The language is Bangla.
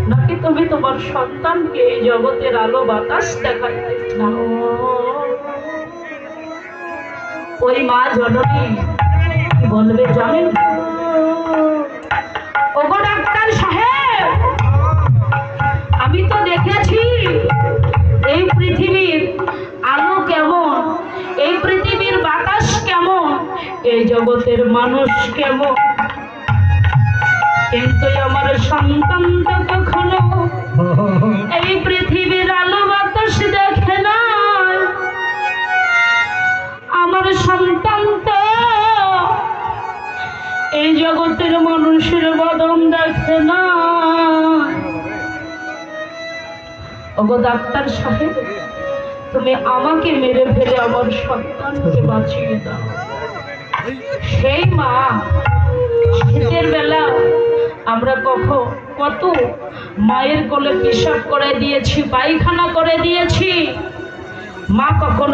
নাকি তুমি তোমার সন্তানকে এই জগতের আলো বাতাস দেখাতে চাও? ওই মা জননী কি বলবে জানেন? ওগো ডাক্তার সাহেব, আমি তো দেখেছি এই পৃথিবীর আলো কেমন, এই পৃথিবীর বাতাস কেমন, এই জগতের মানুষ কেমন, কিন্তু আমার সন্তান তো কখনো এই পৃথিবীর আলো বাতাস দেখে না। আমার সন্তান তো এই জগতের মানুষের বদন দেখে না। ওগো ডাক্তার সাহেব, তুমি আমাকে মেরে ফেলে আমার সন্তানকে বাঁচিয়ে দাও। সেই মা, শীতের বেলা আমরা কত মায়ের কোলে পেশাব করে দিয়েছি, পায়খানা করে দিয়েছি, মা কখনো